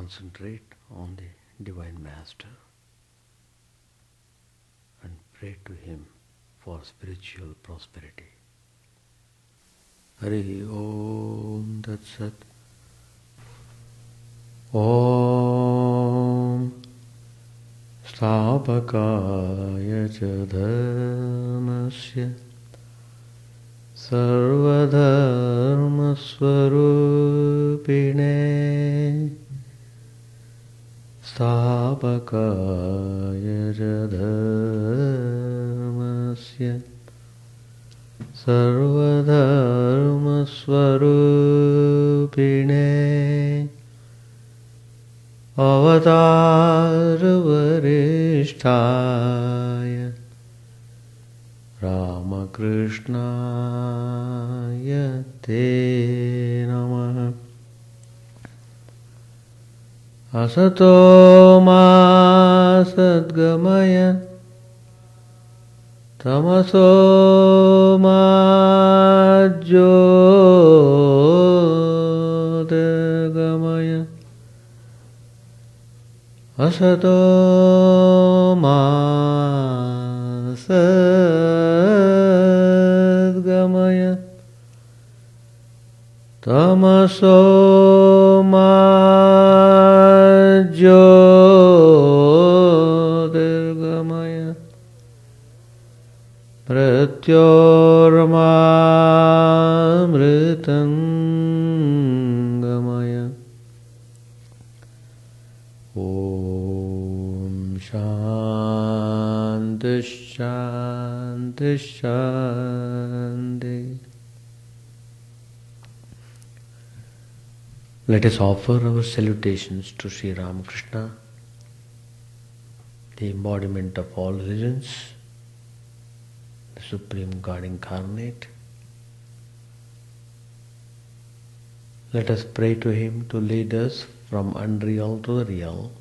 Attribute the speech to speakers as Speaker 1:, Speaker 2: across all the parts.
Speaker 1: concentrate on the Divine Master and pray to Him for spiritual prosperity. Hari Om Tat Sat. Om Stapakaya Cha Dharmasya Sarvadharma Swarupine Stapakaya Cha Dharmasya Sarvadharma Swarupine Avatar Varishtaya Ramakrishna Te Namah. Asato ma sadgamaya Tamaso ma jyotirgamaya Asato ma sadgamaya Tamaso ma jyotirgamaya Pratyormamritangamaya. Om Shanti Shanti Shanti. Let us offer our salutations to Sri Ramakrishna, the embodiment of all religions, the Supreme God incarnate. Let us pray to Him to lead us from unreal to the real,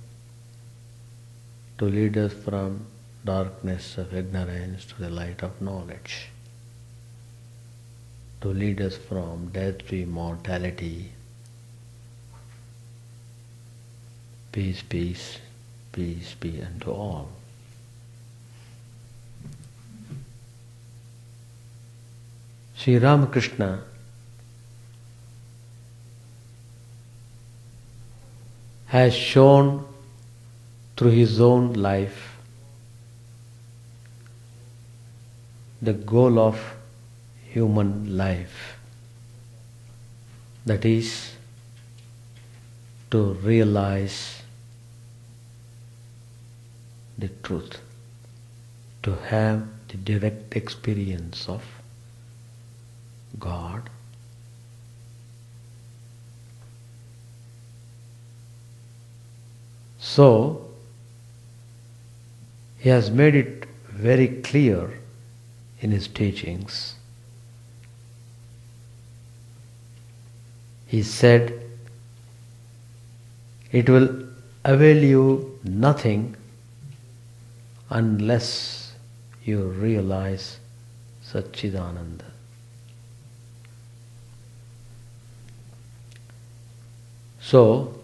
Speaker 1: to lead us from darkness of ignorance to the light of knowledge, to lead us from death to immortality. Peace, peace, peace be unto all. Sri Ramakrishna has shown through his own life the goal of human life, that is, to realize the truth, to have the direct experience of God. So, he has made it very clear in his teachings. He said, it will avail you nothing unless you realize Chidananda. So,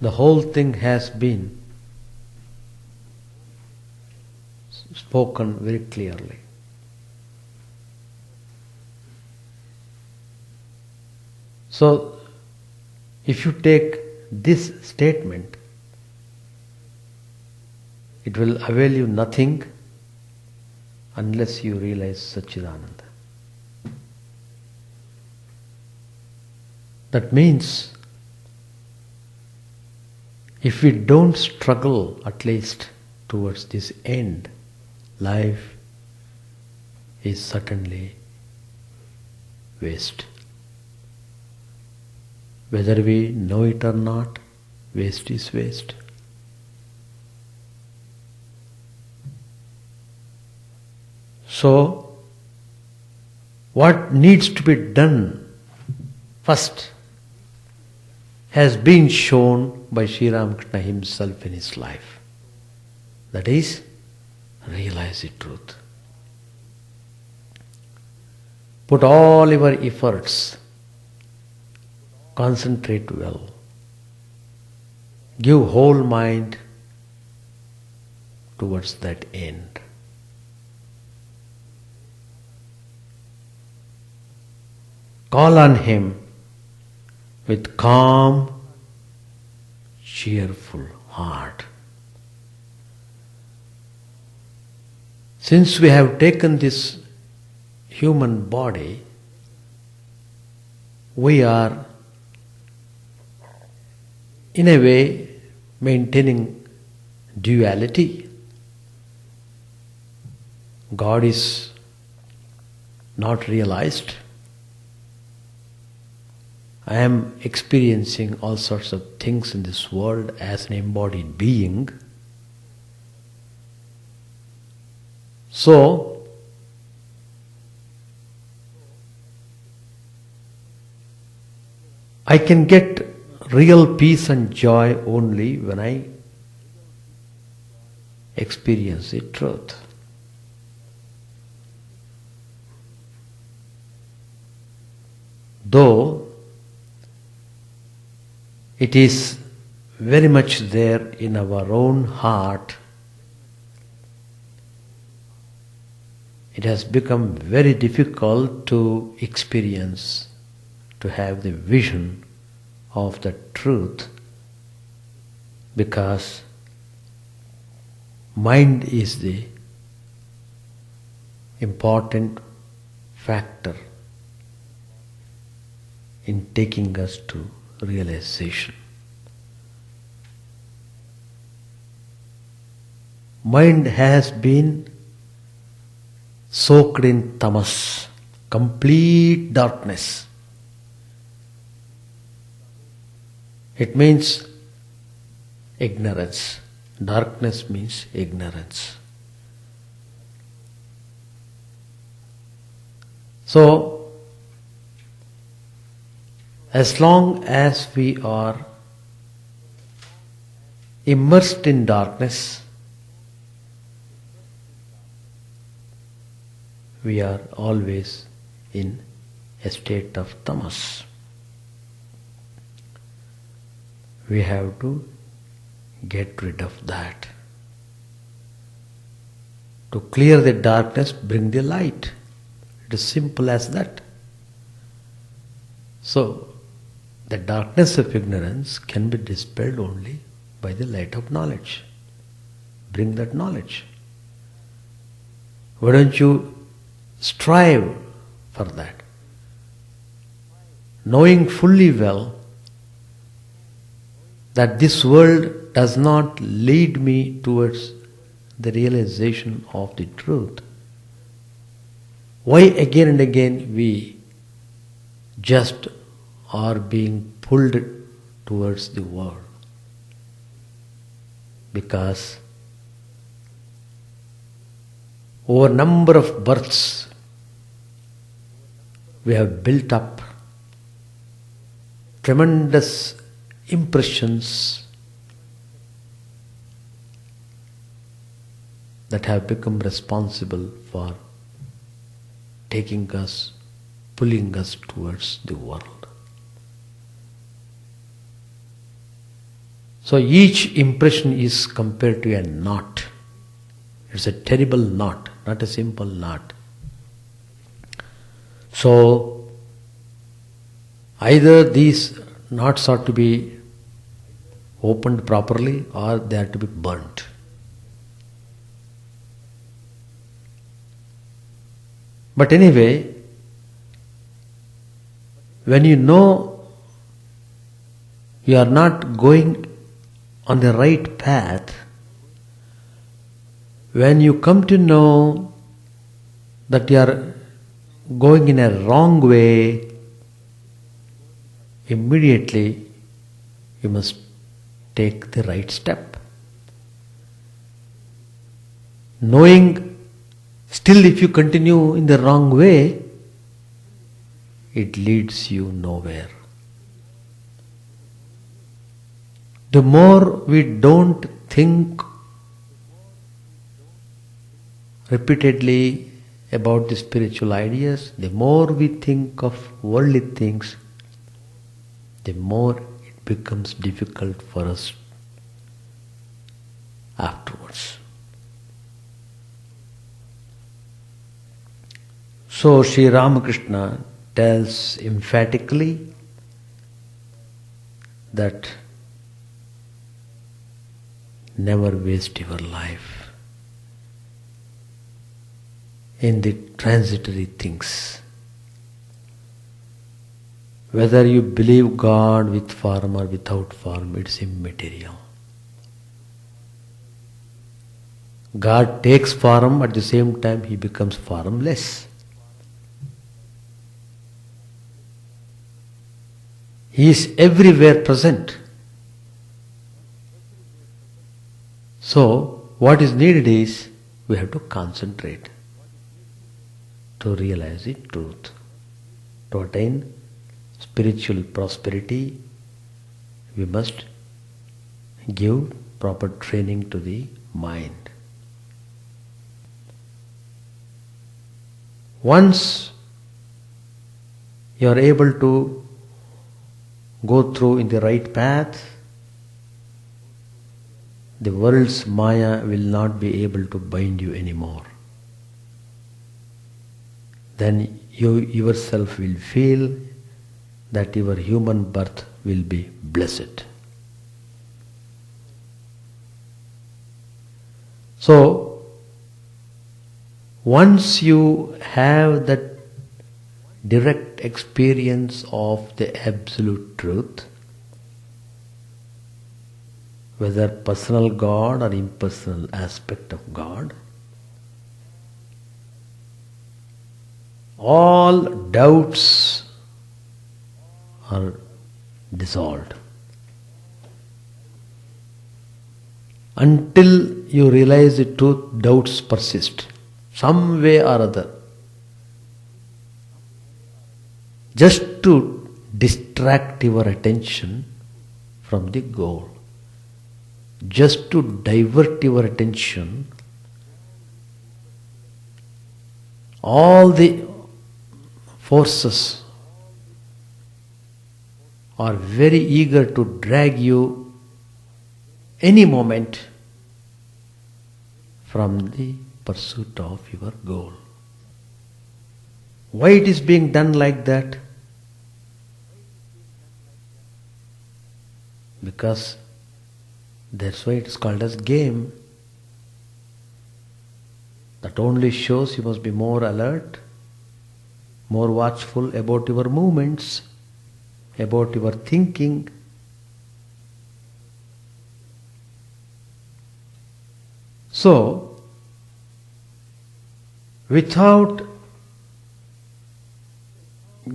Speaker 1: the whole thing has been spoken very clearly. So, if you take this statement, it will avail you nothing unless you realize Satchidananda. That means, if we don't struggle at least towards this end, life is certainly waste. Whether we know it or not, waste is waste. So, what needs to be done first has been shown by Sri Ramakrishna himself in his life. That is, realize the truth. Put all your efforts, concentrate well, Give whole mind towards that end. Call on Him with calm, cheerful heart. Since we have taken this human body, we are in a way maintaining duality. God is not realized. I am experiencing all sorts of things in this world as an embodied being. So, I can get real peace and joy only when I experience the truth. Though it is very much there in our own heart, it has become very difficult to experience, to have the vision of the truth, because mind is the important factor in taking us to realization. Mind has been soaked in tamas, complete darkness. It means ignorance. Darkness means ignorance. So, as long as we are immersed in darkness, we are always in a state of tamas. We have to get rid of that. To clear the darkness, bring the light. It is simple as that. So, the darkness of ignorance can be dispelled only by the light of knowledge. Bring that knowledge. Why don't you strive for that? Knowing fully well that this world does not lead me towards the realization of the truth. Why again and again we just are being pulled towards the world? Because over a number of births we have built up tremendous impressions that have become responsible for taking us, pulling us towards the world. So each impression is compared to a knot. It's a terrible knot, not a simple knot. So either these knots are to be opened properly or they are to be burnt. But anyway, when you know you are not going on the right path, when you come to know that you are going in a wrong way, immediately you must take the right step. Knowing still if you continue in the wrong way, it leads you nowhere. The more we don't think repeatedly about the spiritual ideas, the more we think of worldly things, the more it becomes difficult for us afterwards. So Sri Ramakrishna tells emphatically that never waste your life in the transitory things. Whether you believe God with form or without form, it's immaterial. God takes form, at the same time He becomes formless. He is everywhere present. So, what is needed is, we have to concentrate to realize the truth. To attain spiritual prosperity, we must give proper training to the mind. Once you are able to go through in the right path, the world's Maya will not be able to bind you anymore. Then you yourself will feel that your human birth will be blessed. So, once you have that direct experience of the absolute truth, whether personal God or impersonal aspect of God, all doubts are dissolved. Until you realize the truth, doubts persist, some way or other, just to distract your attention from the goal, just to divert your attention. All the forces are very eager to drag you any moment from the pursuit of your goal. Why it is being done like that? Because that's why it is called as game. That only shows you must be more alert, more watchful about your movements, about your thinking. So, without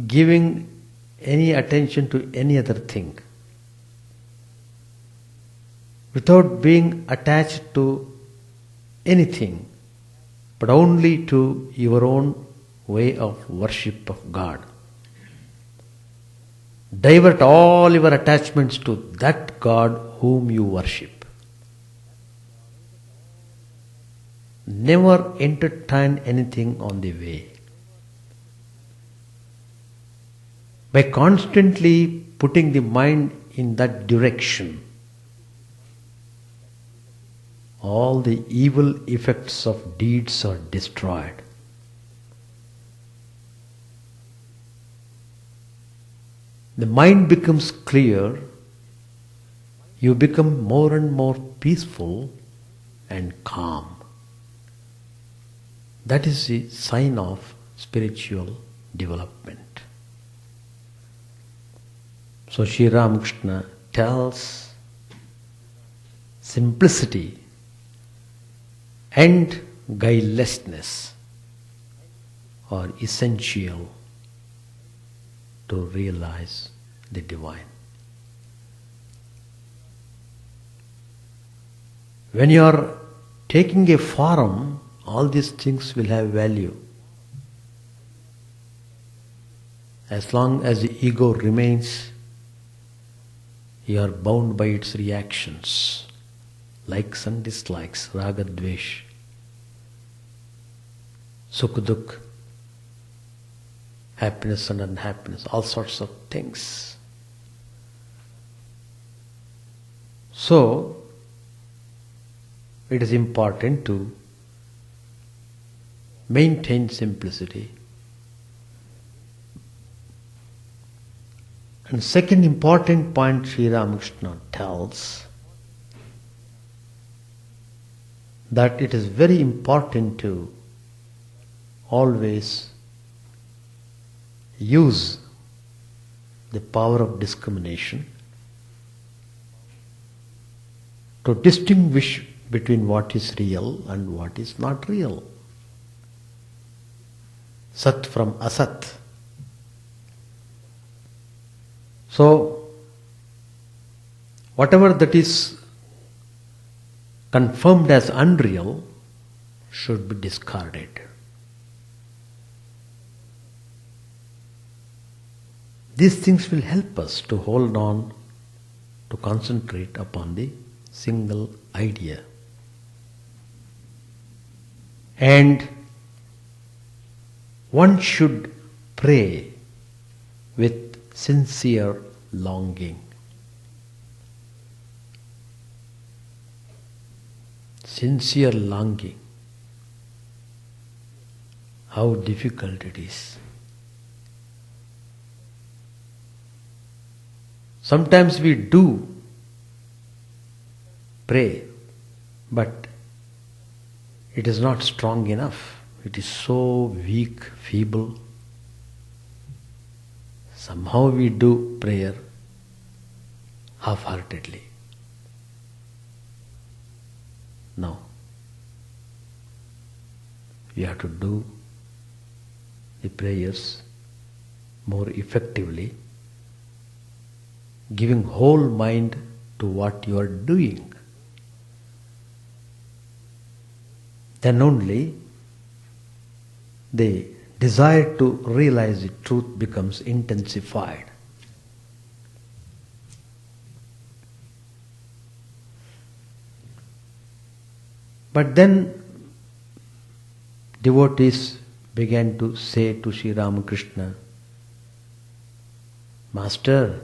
Speaker 1: giving any attention to any other thing, without being attached to anything, but only to your own way of worship of God. Divert all your attachments to that God whom you worship. Never entertain anything on the way. By constantly putting the mind in that direction, all the evil effects of deeds are destroyed. The mind becomes clear, you become more and more peaceful and calm. That is the sign of spiritual development. So Sri Ramakrishna tells simplicity and guilelessness are essential to realize the divine. When you are taking a form, all these things will have value. As long as the ego remains, you are bound by its reactions, likes and dislikes, raga, dvesh, sukh, dukh, happiness and unhappiness, all sorts of things. So, it is important to maintain simplicity. And second important point Sri Ramakrishna tells, that it is very important to always use the power of discrimination to distinguish between what is real and what is not real. Sat from asat. So, whatever that is confirmed as unreal should be discarded. These things will help us to hold on, to concentrate upon the single idea. And one should pray with sincere longing. Sincere longing. How difficult it is. Sometimes we do pray, but it is not strong enough. It is so weak, feeble. Somehow we do prayer half-heartedly. No. We have to do the prayers more effectively, giving whole mind to what you are doing. Then only the desire to realize the truth becomes intensified. But then devotees began to say to Sri Ramakrishna, Master,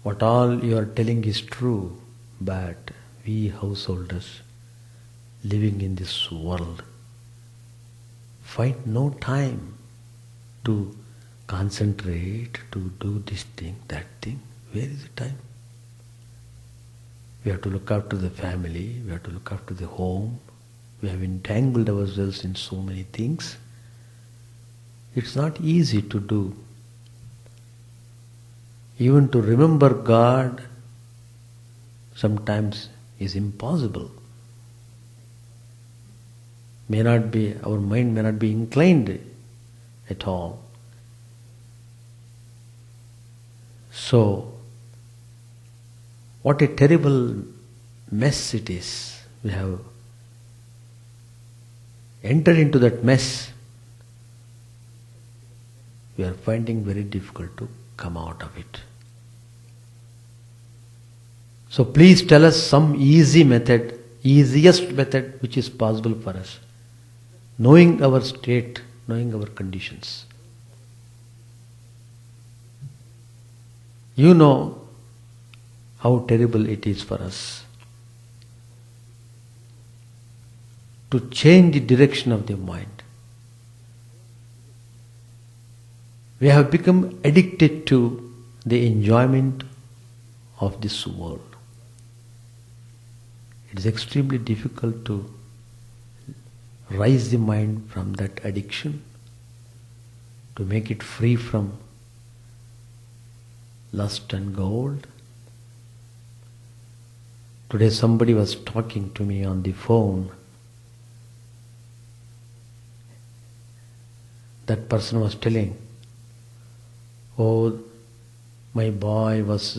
Speaker 1: what all you are telling is true, but we householders living in this world find no time to concentrate, to do this thing, that thing. Where is the time? We have to look after the family, we have to look after the home. We have entangled ourselves in so many things. It's not easy to do. Even to remember God sometimes is impossible. Our mind may not be inclined at all. So, what a terrible mess it is. We have entered into that mess. We are finding very difficult to come out of it. So please tell us some easiest method which is possible for us, knowing our state, knowing our conditions. You know how terrible it is for us to change the direction of the mind. We have become addicted to the enjoyment of this world. It is extremely difficult to raise the mind from that addiction, to make it free from lust and gold. Today somebody was talking to me on the phone. That person was telling, oh, my boy was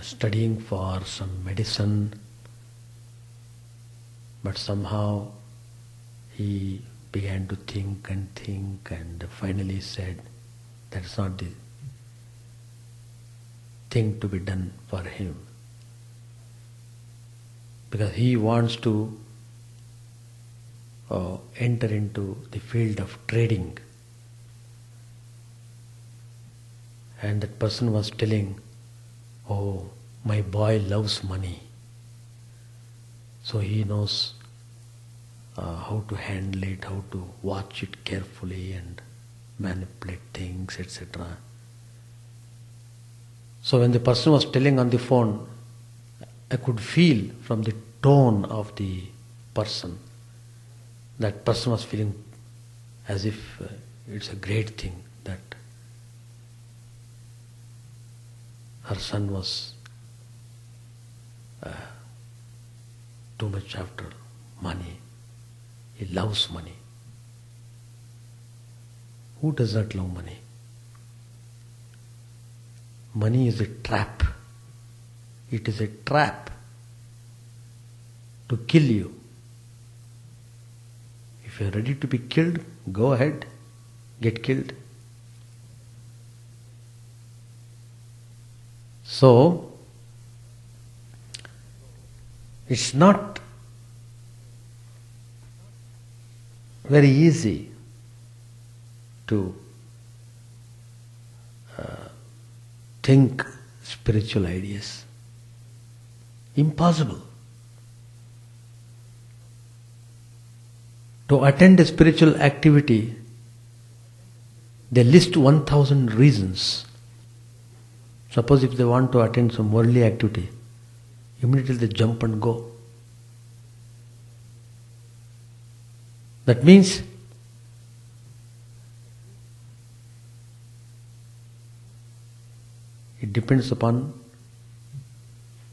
Speaker 1: studying for some medicine, but somehow he began to think and finally said that's not the thing to be done for him. Because he wants to enter into the field of trading. And that person was telling, oh, my boy loves money. So he knows how to handle it, how to watch it carefully and manipulate things, etc. So when the person was telling on the phone, I could feel from the tone of the person, that person was feeling as if it's a great thing that her son was too much after money. He loves money. Who does not love money? Money is a trap. It is a trap to kill you. If you are ready to be killed, go ahead, get killed. So, it's not very easy to think spiritual ideas. Impossible. To attend a spiritual activity, they list 1,000 reasons. Suppose if they want to attend some worldly activity, immediately they jump and go. That means it depends upon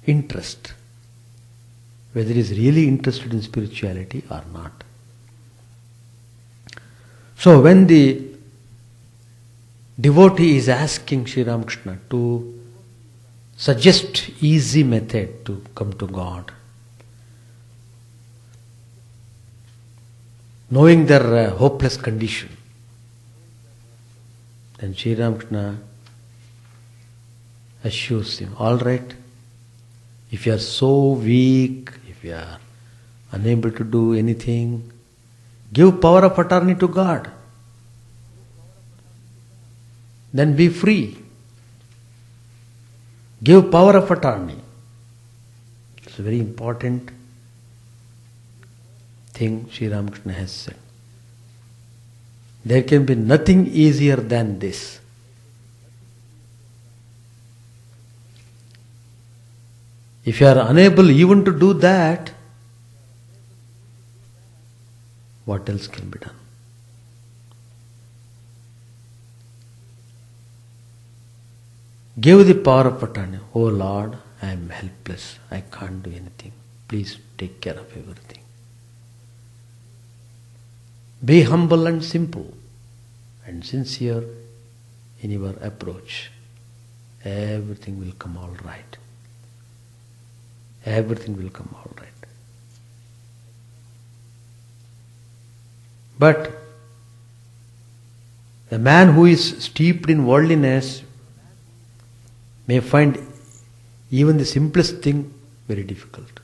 Speaker 1: interest, whether he is really interested in spirituality or not. So when the devotee is asking Sri Ramakrishna to suggest easy method to come to God, knowing their hopeless condition, then Sri Ramakrishna assures him, all right, if you are so weak, if you are unable to do anything, give power of attorney to God. Then be free. Give power of attorney. It's a very important thing Sri Ramakrishna has said. There can be nothing easier than this. If you are unable even to do that, what else can be done? Give the power of attorney. Oh Lord, I am helpless. I can't do anything. Please take care of everything. Be humble and simple and sincere in your approach. Everything will come all right. Everything will come all right. But a man who is steeped in worldliness may find even the simplest thing very difficult.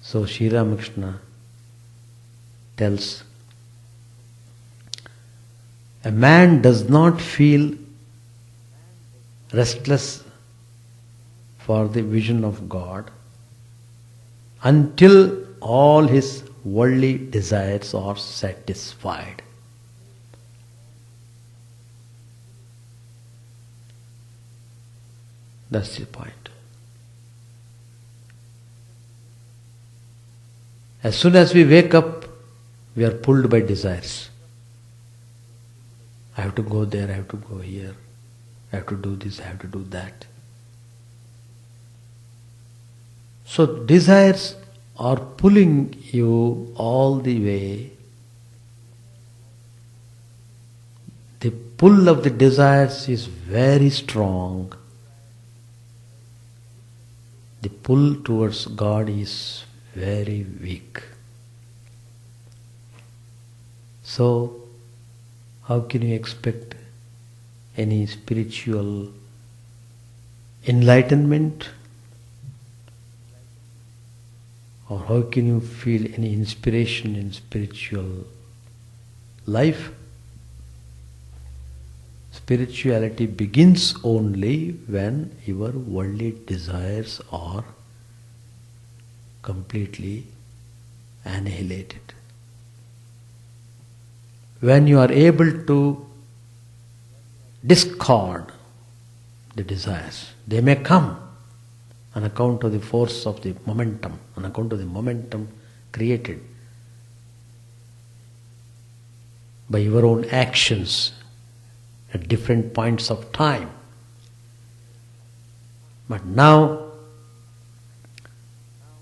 Speaker 1: So Sri Ramakrishna tells, a man does not feel restless for the vision of God until all his worldly desires are satisfied. That's the point. As soon as we wake up, we are pulled by desires. I have to go there, I have to go here, I have to do this, I have to do that. So desires are pulling you all the way. The pull of the desires is very strong. The pull towards God is very weak. So, how can you expect any spiritual enlightenment? Or how can you feel any inspiration in spiritual life? spirituality begins only when your worldly desires are completely annihilated. When you are able to discard the desires, they may come on account of the force of the momentum, on account of the momentum created by your own actions at different points of time. But now,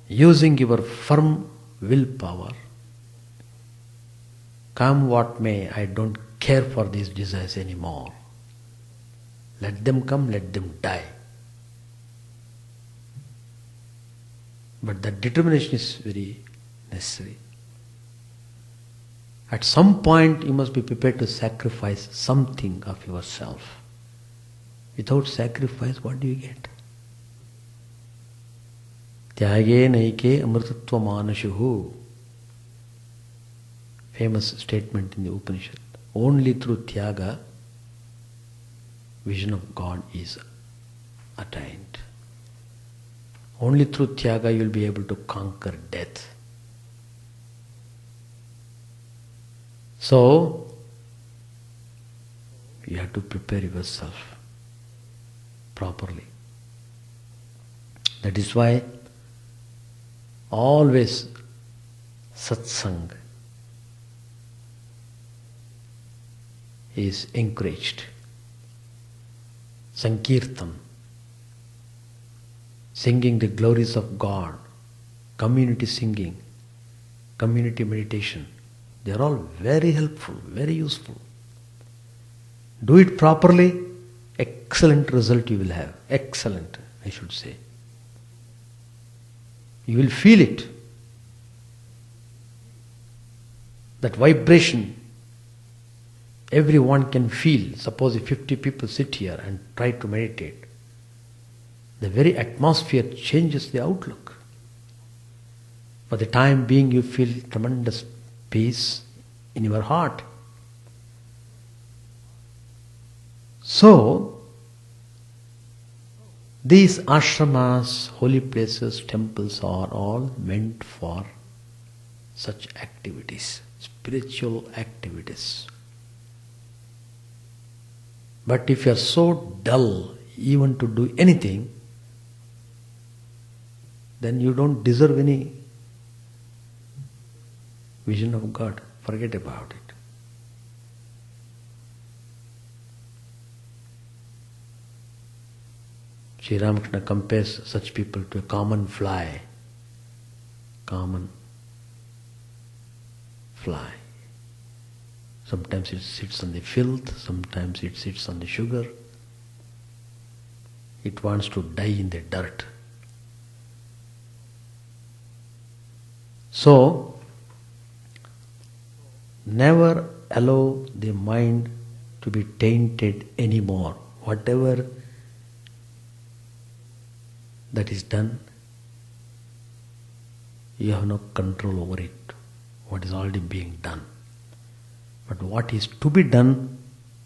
Speaker 1: using your firm willpower, come what may, I don't care for these desires anymore. Let them come, let them die. But that determination is very necessary. At some point you must be prepared to sacrifice something of yourself. Without sacrifice, what do you get? Tyage naike amritatva manashuhu. Famous statement in the Upanishad. Only through Tyaga, vision of God is attained. Only through Tyaga you will be able to conquer death. So, you have to prepare yourself properly. That is why always satsang is encouraged. Sankirtan, singing the glories of God, community singing, community meditation, they are all very helpful, very useful. Do it properly, excellent result you will have. Excellent, I should say. You will feel it. That vibration, everyone can feel. Suppose if 50 people sit here and try to meditate, the very atmosphere changes the outlook. For the time being you feel tremendous peace in your heart. So, these ashramas, holy places, temples are all meant for such activities, spiritual activities. But if you are so dull even to do anything, then you don't deserve any vision of God. Forget about it. Sri Ramakrishna compares such people to a common fly. Common fly. Sometimes it sits on the filth, sometimes it sits on the sugar. It wants to die in the dirt. So, never allow the mind to be tainted anymore. Whatever that is done, you have no control over it. What is already being done. But what is to be done,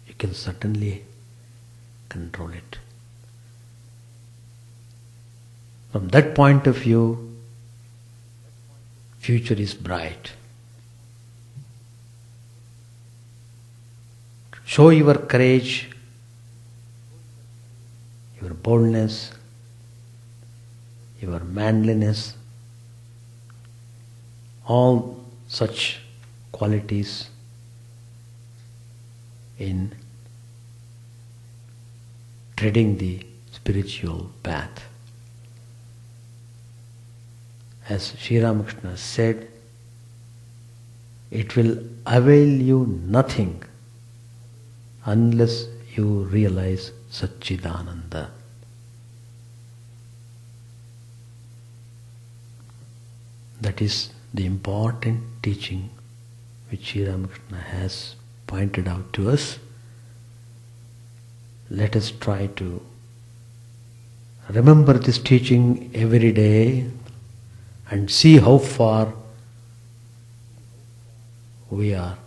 Speaker 1: you can certainly control it. From that point of view, future is bright. Show your courage, your boldness, your manliness, all such qualities in treading the spiritual path. As Sri Ramakrishna said, it will avail you nothing unless you realize Satchidananda. That is the important teaching which Sri Ramakrishna has pointed out to us. Let us try to remember this teaching every day and see how far we are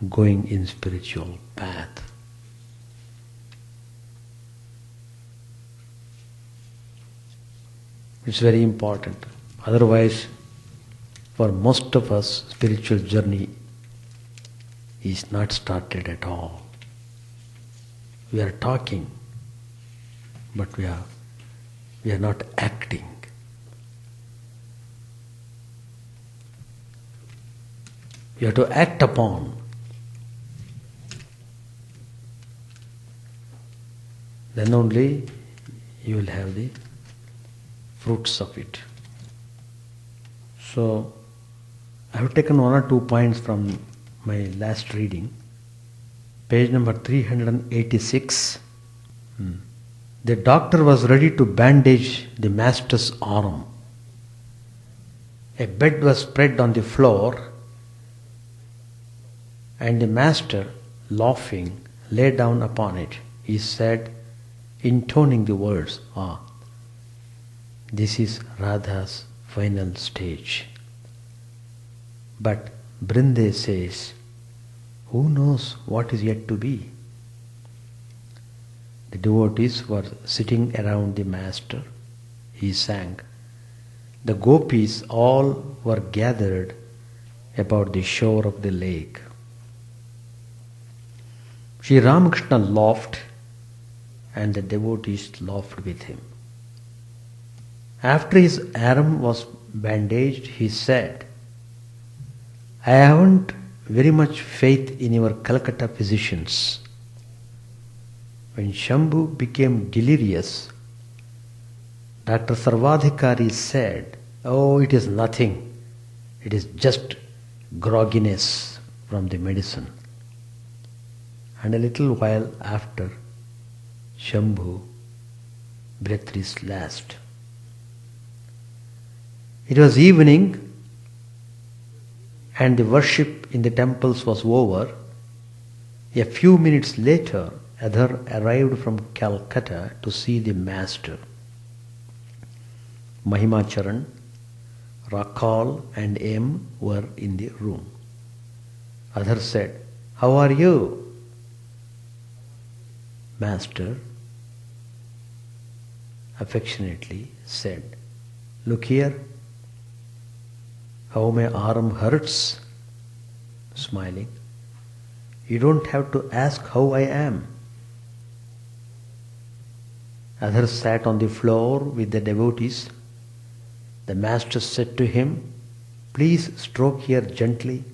Speaker 1: going in spiritual path. It's very important. Otherwise, for most of us, spiritual journey is not started at all. We are talking, but we are not acting. You have to act upon. Then only you will have the fruits of it. So, I have taken one or two points from my last reading. Page number 386. The doctor was ready to bandage the master's arm. A bed was spread on the floor, and the master, laughing, lay down upon it. He said, intoning the words, this is Radha's final stage. But Brinde says, who knows what is yet to be? The devotees were sitting around the master. He sang. The gopis all were gathered about the shore of the lake. Sri Ramakrishna laughed, and the devotees laughed with him. After his arm was bandaged, he said, I haven't very much faith in your Calcutta physicians. When Shambhu became delirious, Dr. Sarvadhikari said, it is nothing. It is just grogginess from the medicine. And a little while after, Shambhu breathed his last. It was evening, and the worship in the temples was over. A few minutes later, Adhar arrived from Calcutta to see the master. Mahimacharan, Rakal and M were in the room. Adhar said, how are you? Master affectionately said, look here, how my arm hurts. Smiling, you don't have to ask how I am. Adhar sat on the floor with the devotees. The master said to him, please stroke here gently.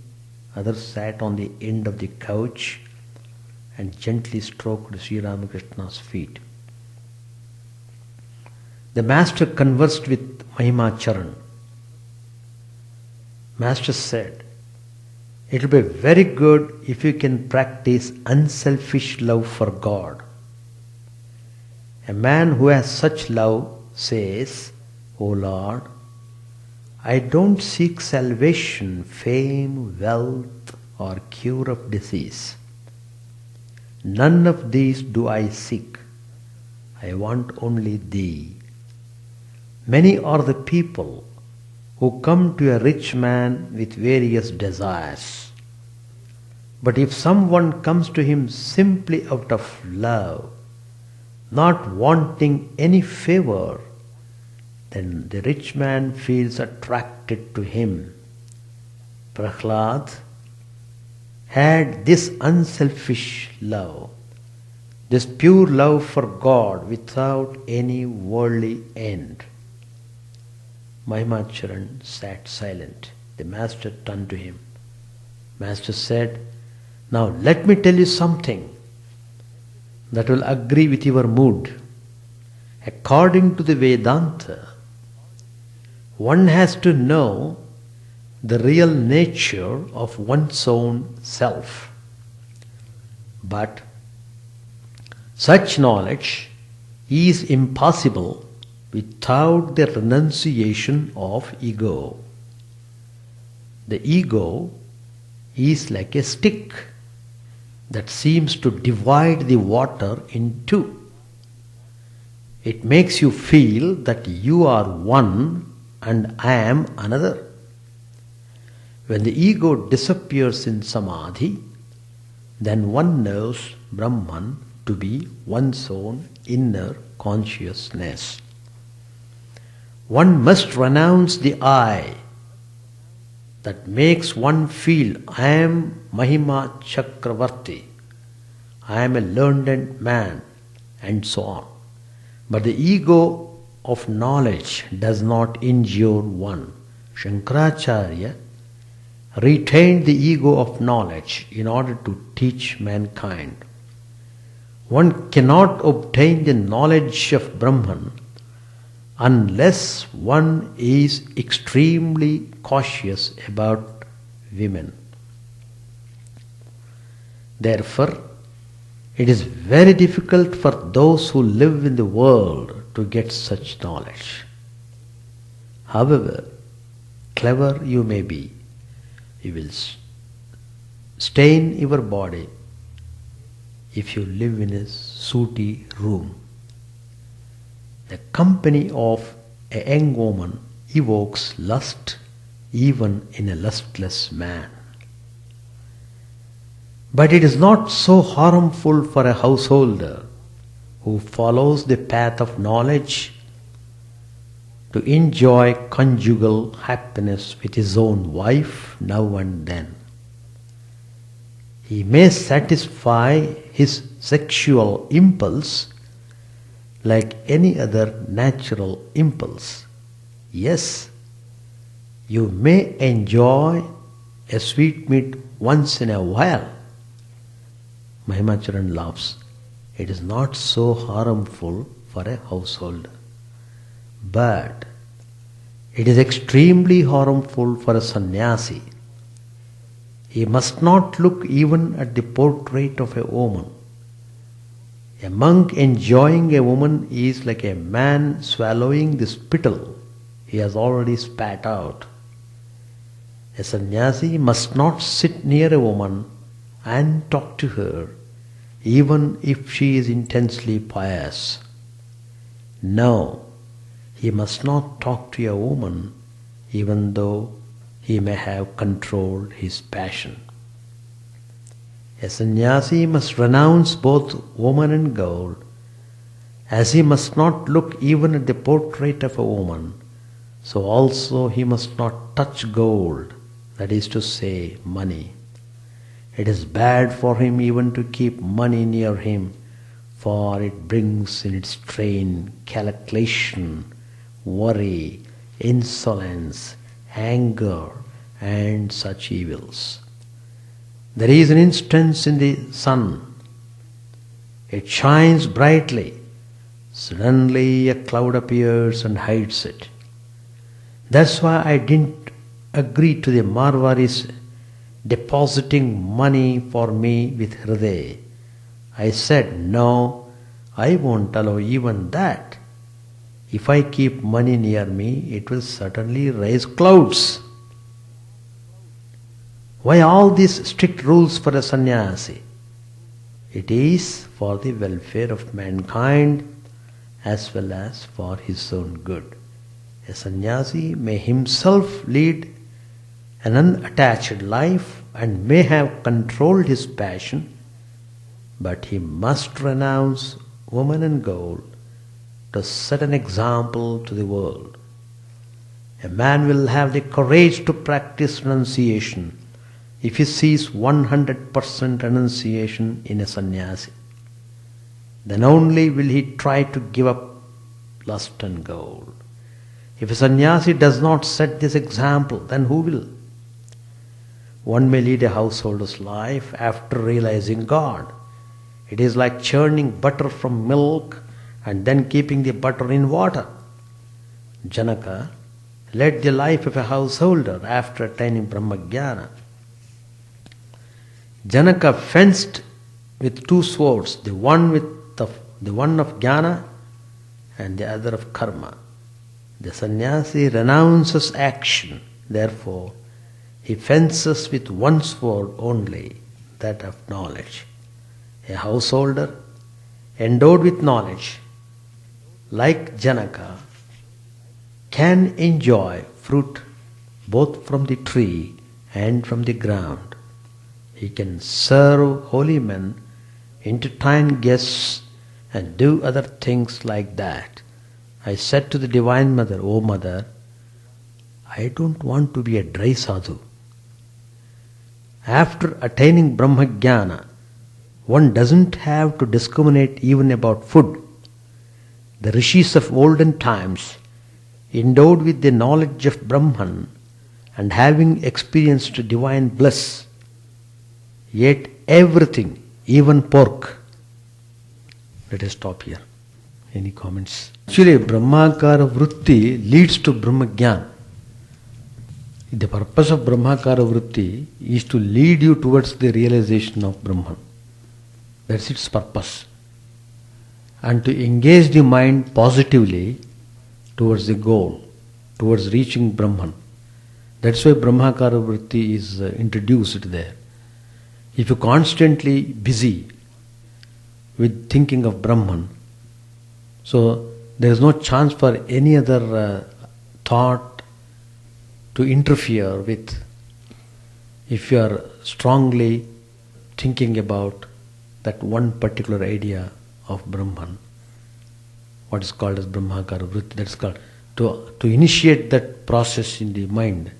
Speaker 1: Adhar sat on the end of the couch and gently stroked Sri Ramakrishna's feet. The master conversed with Mahimacharan. Master said, it will be very good if you can practice unselfish love for God. A man who has such love says, O Lord, I don't seek salvation, fame, wealth, or cure of disease. None of these do I seek. I want only Thee. Many are the people who come to a rich man with various desires. But if someone comes to him simply out of love, not wanting any favor, then the rich man feels attracted to him. Prahlad had this unselfish love, this pure love for God without any worldly end. Mahimacharan sat silent. The master turned to him. Master said, now let me tell you something that will agree with your mood. According to the Vedanta, one has to know the real nature of one's own self. But such knowledge is impossible without the renunciation of ego. The ego is like a stick that seems to divide the water in two. It makes you feel that you are one and I am another. When the ego disappears in samadhi, then one knows Brahman to be one's own inner consciousness. One must renounce the I that makes one feel, I am Mahima Chakravarti, I am a learned man, and so on. But the ego of knowledge does not injure one. Shankaracharya retained the ego of knowledge in order to teach mankind. One cannot obtain the knowledge of Brahman unless one is extremely cautious about women. Therefore, it is very difficult for those who live in the world to get such knowledge. However clever you may be, you will stain your body if you live in a sooty room. The company of a young woman evokes lust even in a lustless man. But it is not so harmful for a householder who follows the path of knowledge to enjoy conjugal happiness with his own wife now and then. He may satisfy his sexual impulse like any other natural impulse. Yes, you may enjoy a sweetmeat once in a while. Mahimacharan laughs. It is not so harmful for a householder. But it is extremely harmful for a sannyasi. He must not look even at the portrait of a woman. A monk enjoying a woman is like a man swallowing the spittle he has already spat out. A sannyasi must not sit near a woman and talk to her, even if she is intensely pious. No, he must not talk to a woman, even though he may have controlled his passion. A sannyasi must renounce both woman and gold, as he must not look even at the portrait of a woman, so also he must not touch gold, that is to say, money. It is bad for him even to keep money near him, for it brings in its train calculation, worry, insolence, anger, and such evils. There is an instance in the sun. It shines brightly. Suddenly a cloud appears and hides it. That's why I didn't agree to the Marwaris depositing money for me with Hriday. I said, no, I won't allow even that. If I keep money near me, it will certainly raise clouds. Why all these strict rules for a sannyasi? It is for the welfare of mankind as well as for his own good. A sannyasi may himself lead an unattached life and may have controlled his passion, but he must renounce woman and gold to set an example to the world. A man will have the courage to practice renunciation if he sees 100% renunciation in a sannyasi. Then only will he try to give up lust and gold. If a sannyasi does not set this example, then who will? One may lead a householder's life after realizing God. It is like churning butter from milk and then keeping the butter in water. Janaka led the life of a householder after attaining Brahmajnana. Janaka fenced with two swords, the one of jnana and the other of karma. The sannyasi renounces action, therefore he fences with one sword only, that of knowledge. A householder endowed with knowledge, like Janaka, can enjoy fruit both from the tree and from the ground. He can serve holy men, entertain guests, and do other things like that. I said to the Divine Mother, "O Mother, I don't want to be a dry sadhu. After attaining Brahmajnana, one doesn't have to discriminate even about food. The rishis of olden times, endowed with the knowledge of Brahman and having experienced divine bliss, ate everything, even pork." Let us stop here. Any comments? Actually, Brahmakara Vritti leads to Brahmajnana. The purpose of Brahmakara Vritti is to lead you towards the realization of Brahman. That's its purpose. And to engage the mind positively towards the goal, towards reaching Brahman. That's why Brahmakara Vritti is introduced there. If you're constantly busy with thinking of Brahman, so there is no chance for any other thought to interfere with. If you are strongly thinking about that one particular idea of Brahman, what is called as Brahmakara Vritti, that's called to initiate that process in the mind,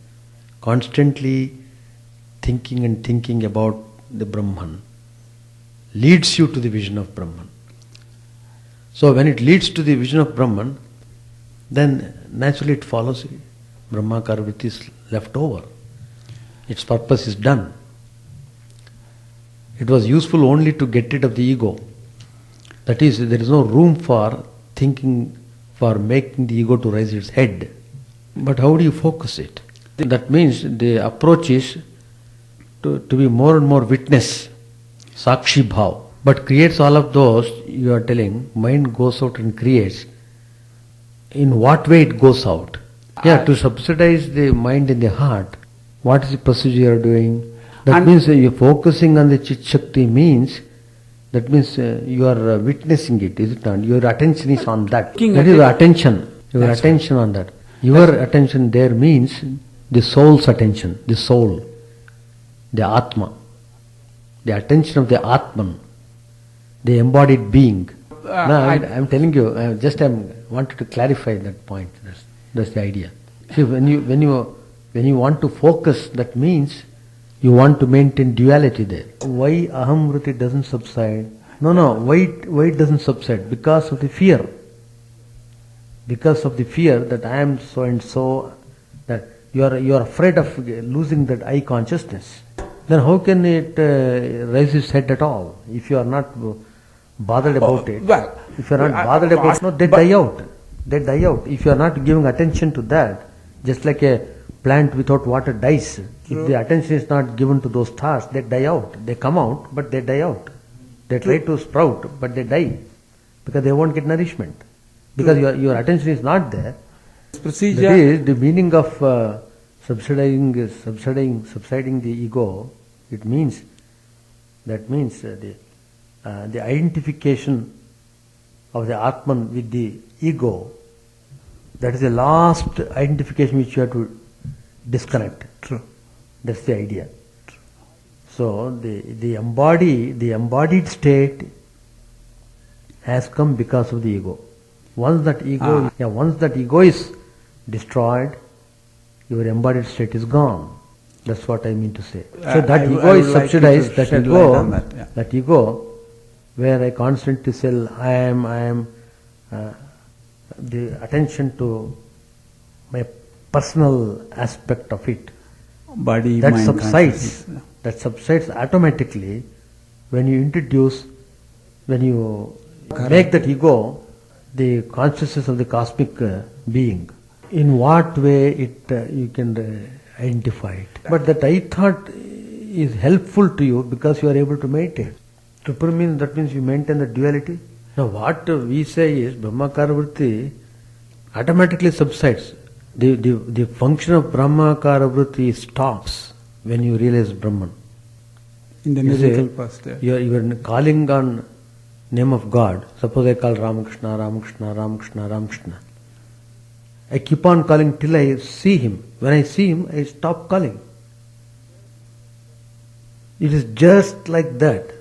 Speaker 1: constantly thinking and thinking about the Brahman leads you to the vision of Brahman. So when it leads to the vision of Brahman, then naturally it follows Brahmakara Vritti is left over. Its purpose is done. It was useful only to get rid of the ego. That is, there is no room for thinking, for making the ego to raise its head. But how do you focus it? That means the approach is to be more and more witness, sakshi bhav. But creates all of those, you are telling, mind goes out and creates. In what way it goes out? Yeah, to subsidize the mind in the heart, what is the procedure you are doing? That means you are focusing on the Chit Shakti means, that means you are witnessing it, is it not? Your attention is on that. That is your attention. Your attention on that. Your attention there means the soul's attention, the soul, the Atma, the attention of the Atman, the embodied being. I'm telling you, I wanted to clarify that point. That's the idea. See, when you want to focus, that means you want to maintain duality there. Why aham vritti doesn't subside? No. Why it doesn't subside? Because of the fear. Because of the fear that I am so and so, that you are afraid of losing that I consciousness. Then how can it raise its head at all if you are not bothered about it?
Speaker 2: Well,
Speaker 1: if you are not bothered about it, no, they die out. They die out. If you are not giving attention to that, just like a plant without water dies. If the attention is not given to those thoughts, they die out. They come out, but they die out. They try to sprout, but they die because they won't get nourishment. Because your attention is not there.
Speaker 2: Procedure.
Speaker 1: That is the meaning of subsiding the ego. It means the identification of the Atman with the ego. That is the last identification which you have to disconnect.
Speaker 2: True.
Speaker 1: That's the idea. True. So the embodied state has come because of the ego. Once that ego is destroyed, your embodied state is gone. That's what I mean to say. So that ego is subsidized. That ego, where I constantly say I am. The attention to my personal aspect of it,
Speaker 2: body,
Speaker 1: that
Speaker 2: mind,
Speaker 1: subsides. That subsides automatically when you make that ego the consciousness of the cosmic being. In what way you can identify it? But that I thought is helpful to you because you are able to meditate. That means you maintain the duality. Now what we say is Brahmakara Vritti automatically subsides. The function of Brahmakara Vritti stops when you realize Brahman.
Speaker 2: In the musical past,
Speaker 1: you are calling on name of God. Suppose I call Ramakrishna, Ramakrishna, Ramakrishna, Ramakrishna. I keep on calling till I see him. When I see him, I stop calling. It is just like that.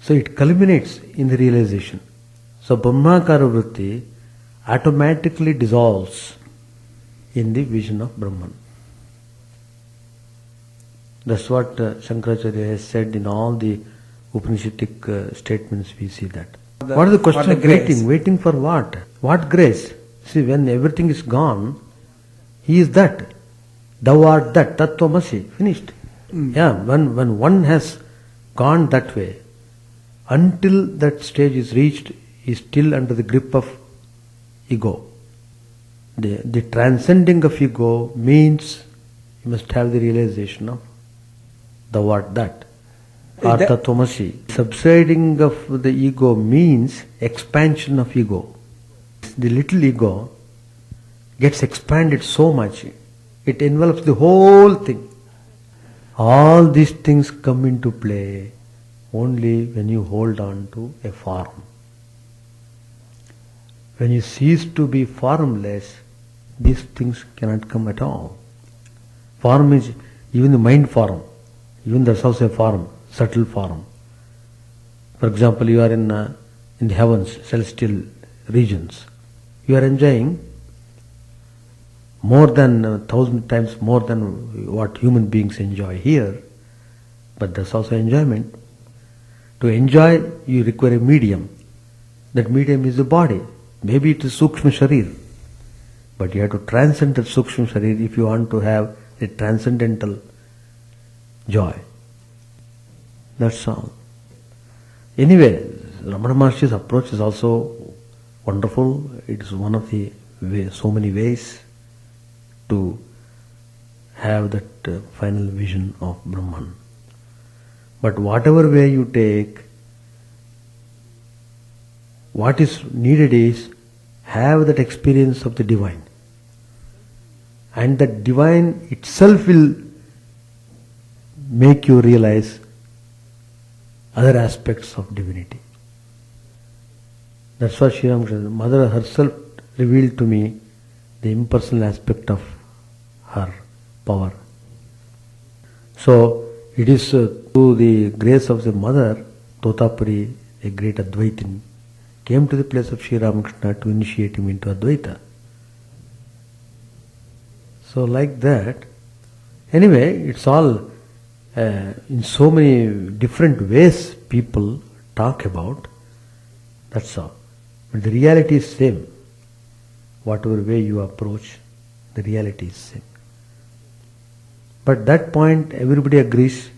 Speaker 1: So it culminates in the realization. So Brahmakara Vritti automatically dissolves in the vision of Brahman. That's what Shankaracharya has said in all the Upanishadic statements. We see that. What is the question of waiting? Waiting for what? What grace? See, when everything is gone, he is that. Thou art that. Tattvamasi. Finished. Yeah, when one has gone that way, until that stage is reached, he is still under the grip of ego. The transcending of ego means you must have the realization of thou art that. Or Tattvamasi. Subsiding of the ego means expansion of ego. The little ego gets expanded so much, it envelops the whole thing. All these things come into play only when you hold on to a form. When you cease to be formless, these things cannot come at all. Form is even the mind form. Even that's also a form, subtle form. For example, you are in the heavens, celestial regions. You are enjoying more than 1,000 times more than what human beings enjoy here. But that's also enjoyment. To enjoy, you require a medium. That medium is the body. Maybe it is Sukshma Sharir. But you have to transcend that Sukshma Sharir if you want to have a transcendental joy. That's all. Anyway, Ramana Maharshi's approach is also wonderful. It is one of the so many ways to have that final vision of Brahman. But whatever way you take, what is needed is have that experience of the divine. And that divine itself will make you realize other aspects of divinity. That's what Sri Ramakrishna, Mother herself revealed to me the impersonal aspect of her power. So it is through the grace of the Mother, Totapuri, a great Advaitin, came to the place of Sri Ramakrishna to initiate him into Advaita. So like that, anyway, it's all in so many different ways people talk about, that's all. But the reality is same. Whatever way you approach, the reality is same. But that point everybody agrees,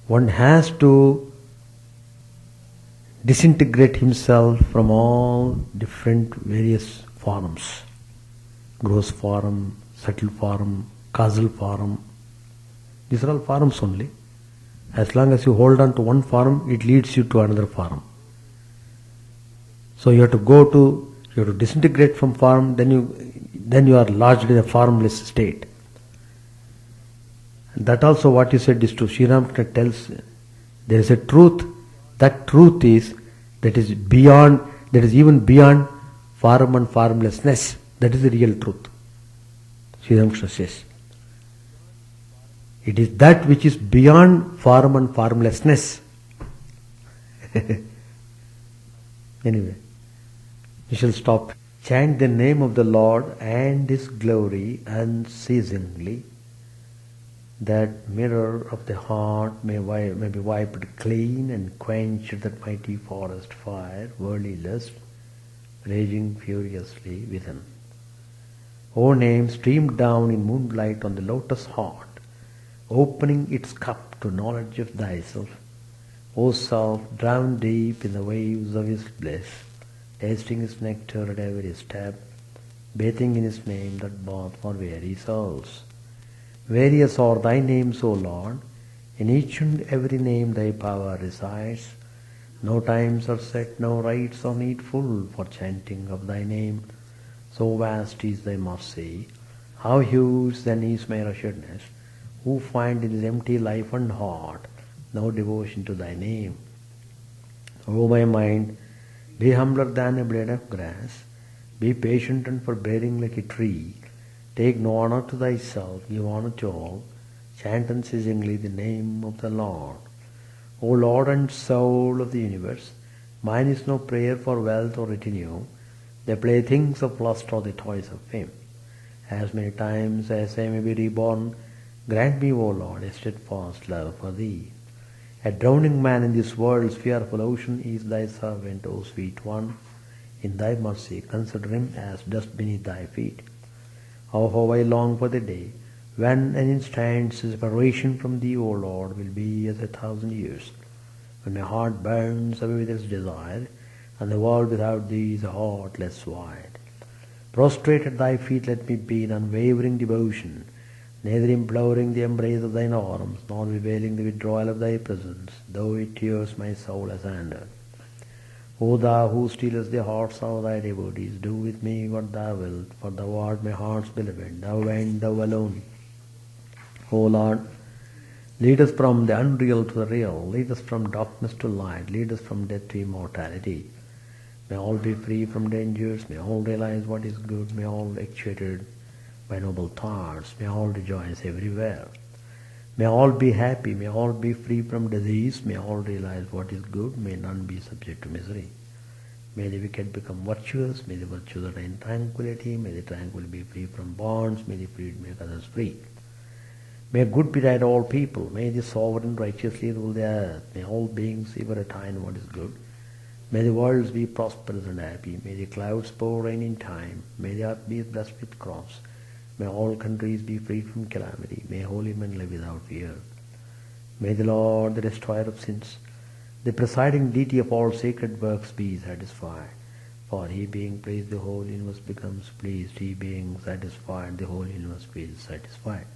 Speaker 1: one has to disintegrate himself from all different various forms. Gross form, subtle form, causal form. These are all forms only. As long as you hold on to one form, it leads you to another form. So you have to disintegrate from form, then you are lodged in a formless state. And that also what you said is true. Sri Ramakrishna tells there is a truth. That truth is that is even beyond form and formlessness. That is the real truth. Sri Ramakrishna says. It is that which is beyond form and formlessness. Anyway, we shall stop. Chant the name of the Lord and His glory unceasingly, that mirror of the heart may be wiped clean and quench that mighty forest fire, worldly lust, raging furiously within. O name, stream down in moonlight on the lotus heart, opening its cup to knowledge of thyself. O self, drowned deep in the waves of His bliss, tasting His nectar at every step, bathing in His name that bath for weary souls. Various are thy names, O Lord, in each and every name thy power resides. No times are set, no rites are needful for chanting of thy name. So vast is thy mercy, how huge then is my wretchedness, who find in this empty life and heart no devotion to thy name. O my mind, be humbler than a blade of grass, be patient and forbearing like a tree, take no honor to thyself, give honor to all, chant unceasingly the name of the Lord. O Lord and soul of the universe, Mine is no prayer for wealth or retinue, the playthings of lust or the toys of fame. As many times as I may be reborn, grant me, O Lord, a steadfast love for Thee. A drowning man in this world's fearful ocean is Thy servant, O sweet one. In Thy mercy consider him as dust beneath Thy feet. Oh, how I long for the day when an instant's separation from Thee, O Lord, will be as 1,000 years, when my heart burns away with its desire, and the world without Thee is a heart less wide. Prostrate at Thy feet let me be in unwavering devotion, neither imploring the embrace of Thine arms, nor bewailing the withdrawal of Thy presence, though it tears my soul asunder. O Thou who stealest the hearts of Thy devotees, do with me what Thou wilt, for Thou art my heart's beloved, Thou and Thou alone. O Lord, lead us from the unreal to the real, lead us from darkness to light, lead us from death to immortality. May all be free from dangers, may all realize what is good, may all actuated by noble thoughts, may all rejoice everywhere. May all be happy, may all be free from disease, may all realize what is good, may none be subject to misery. May the wicked become virtuous, may the virtuous attain tranquility, may the tranquil be free from bonds, may the freed make others free. May good betide all people, may the sovereign righteously rule the earth, may all beings ever attain what is good. May the worlds be prosperous and happy, may the clouds pour rain in time, may the earth be blessed with crops, may all countries be freed from calamity, may holy men live without fear. May the Lord, the destroyer of sins, the presiding deity of all sacred works be satisfied. For He being pleased, the whole universe becomes pleased, He being satisfied, the whole universe is satisfied.